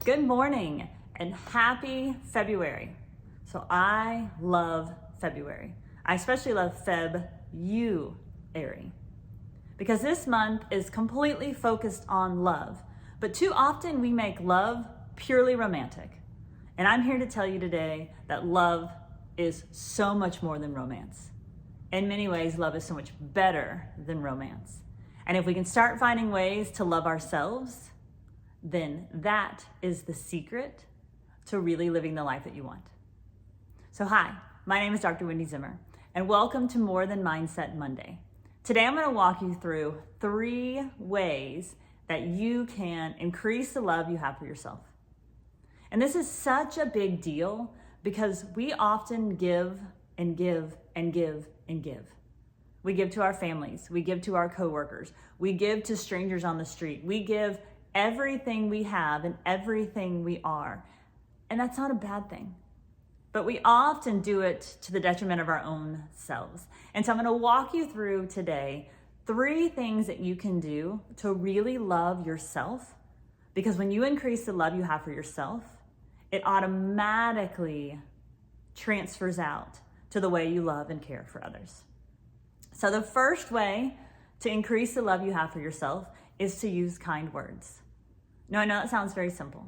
Good morning and happy February. So I love February. I especially love February because this month is completely focused on love. But too often we make love purely romantic. And I'm here to tell you today that love is so much more than romance. In many ways, love is so much better than romance. And if we can start finding ways to love ourselves, then that is the secret to really living the life that you want. So hi, my name is Dr. Wendy Zimmer, and welcome to More Than Mindset Monday. Today I'm going to walk you through 3 ways that you can increase the love you have for yourself. And this is such a big deal because we often give and give and give and give. We give to our families, we give to our coworkers, we give to strangers on the street, we give everything we have and everything we are. And that's not a bad thing. But we often do it to the detriment of our own selves. And so I'm going to walk you through today 3 things that you can do to really love yourself. Because when you increase the love you have for yourself, it automatically transfers out to the way you love and care for others. So the first way to increase the love you have for yourself is to use kind words. Now, I know that sounds very simple,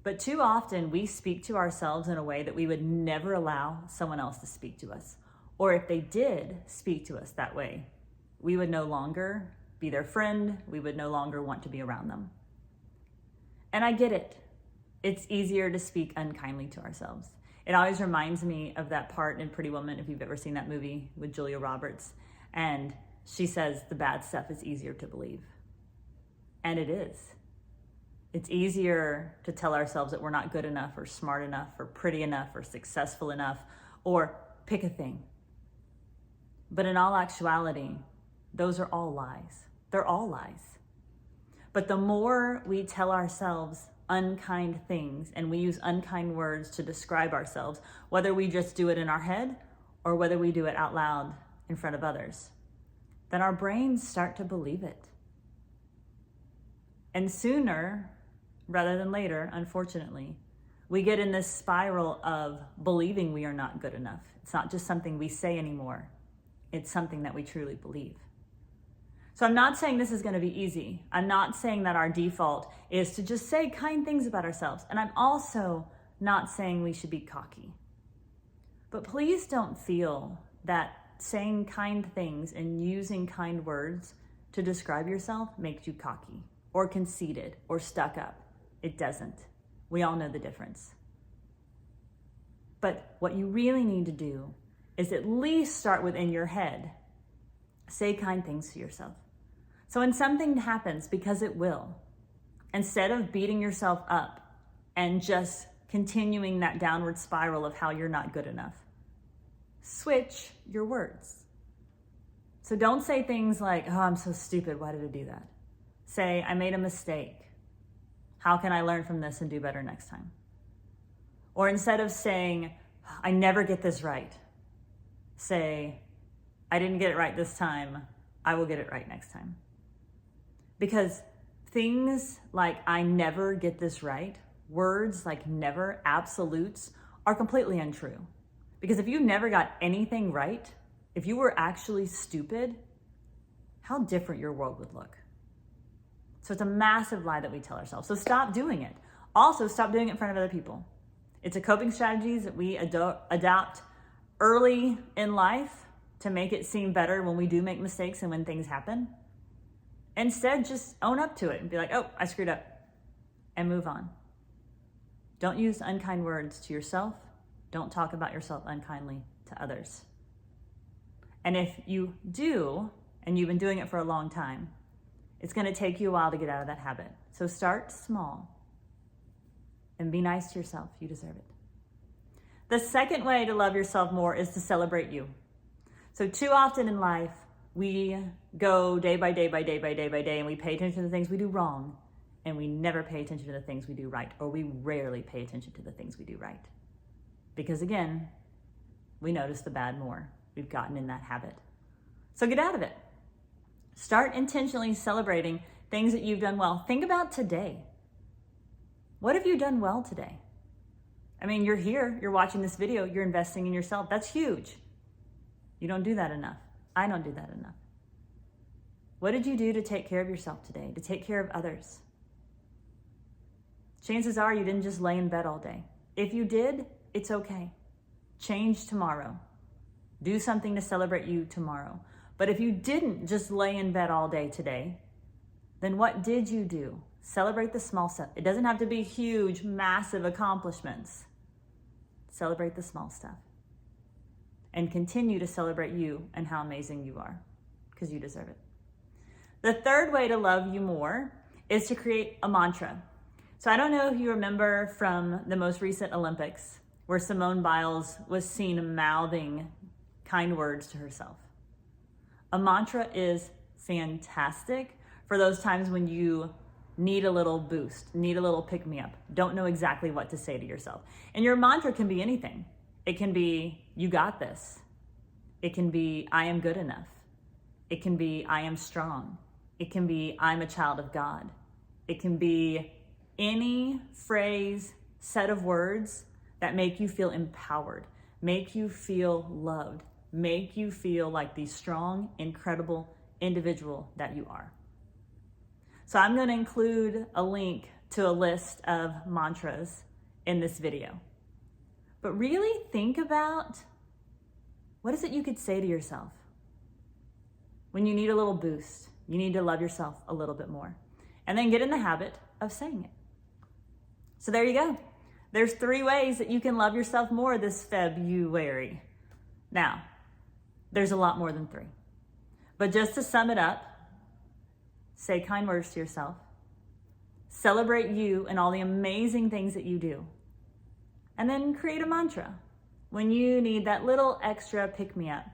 but too often we speak to ourselves in a way that we would never allow someone else to speak to us. Or if they did speak to us that way, we would no longer be their friend. We would no longer want to be around them. And I get it. It's easier to speak unkindly to ourselves. It always reminds me of that part in Pretty Woman, if you've ever seen that movie with Julia Roberts. And she says the bad stuff is easier to believe. And it is. It's easier to tell ourselves that we're not good enough or smart enough or pretty enough or successful enough or pick a thing. But in all actuality, those are all lies. They're all lies. But the more we tell ourselves unkind things and we use unkind words to describe ourselves, whether we just do it in our head or whether we do it out loud in front of others, then our brains start to believe it. And sooner rather than later, unfortunately, we get in this spiral of believing we are not good enough. It's not just something we say anymore. It's something that we truly believe. So I'm not saying this is going to be easy. I'm not saying that our default is to just say kind things about ourselves. And I'm also not saying we should be cocky. But please don't feel that saying kind things and using kind words to describe yourself makes you cocky or conceited or stuck up. It doesn't. We all know the difference. But what you really need to do is at least start within your head. Say kind things to yourself. So when something happens, because it will, instead of beating yourself up and just continuing that downward spiral of how you're not good enough, switch your words. So don't say things like, oh, I'm so stupid. Why did I do that? Say, I made a mistake. How can I learn from this and do better next time? Or instead of saying, I never get this right, say, I didn't get it right this time. I will get it right next time. Because things like I never get this right, words like never, absolutes, are completely untrue. Because if you never got anything right, if you were actually stupid, how different your world would look. So it's a massive lie that we tell ourselves. So stop doing it. Also, stop doing it in front of other people. It's a coping strategy that we adopt early in life to make it seem better when we do make mistakes and when things happen. Instead, just own up to it and be like, oh, I screwed up, and move on. Don't use unkind words to yourself. Don't talk about yourself unkindly to others. And if you do, and you've been doing it for a long time, it's going to take you a while to get out of that habit. So start small and be nice to yourself. You deserve it. The second way to love yourself more is to celebrate you. So too often in life, we go day by day by day by day by day, and we pay attention to the things we do wrong, and we never pay attention to the things we do right, or we rarely pay attention to the things we do right. Because again, we notice the bad more. We've gotten in that habit. So get out of it. Start intentionally celebrating things that you've done well. Think about today. What have you done well today? I mean, you're here, you're watching this video, you're investing in yourself. That's huge. You don't do that enough. I don't do that enough. What did you do to take care of yourself today, to take care of others? Chances are you didn't just lay in bed all day. If you did, it's okay. Change tomorrow. Do something to celebrate you tomorrow. But if you didn't just lay in bed all day today, then what did you do? Celebrate the small stuff. It doesn't have to be huge, massive accomplishments. Celebrate the small stuff. And continue to celebrate you and how amazing you are, because you deserve it. The third way to love you more is to create a mantra. So I don't know if you remember from the most recent Olympics where Simone Biles was seen mouthing kind words to herself. A mantra is fantastic for those times when you need a little boost, need a little pick-me-up, don't know exactly what to say to yourself. And your mantra can be anything. It can be, you got this. It can be, I am good enough. It can be, I am strong. It can be, I'm a child of God. It can be any phrase, set of words that make you feel empowered, make you feel loved, make you feel like the strong, incredible individual that you are. So I'm going to include a link to a list of mantras in this video. But really think about, what is it you could say to yourself when you need a little boost? You need to love yourself a little bit more. And then get in the habit of saying it. So there you go. There's 3 ways that you can love yourself more this February. Now, there's a lot more than 3. But just to sum it up, say kind words to yourself. Celebrate you and all the amazing things that you do. And then create a mantra when you need that little extra pick-me-up,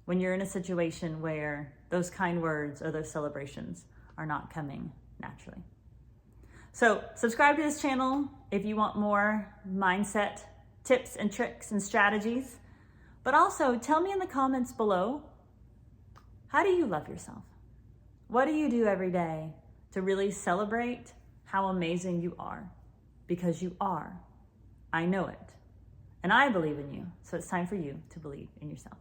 when you're in a situation where those kind words or those celebrations are not coming naturally. So subscribe to this channel if you want more mindset tips and tricks and strategies. But also tell me in the comments below, how do you love yourself? What do you do every day to really celebrate how amazing you are? Because you are. I know it. And I believe in you. So it's time for you to believe in yourself.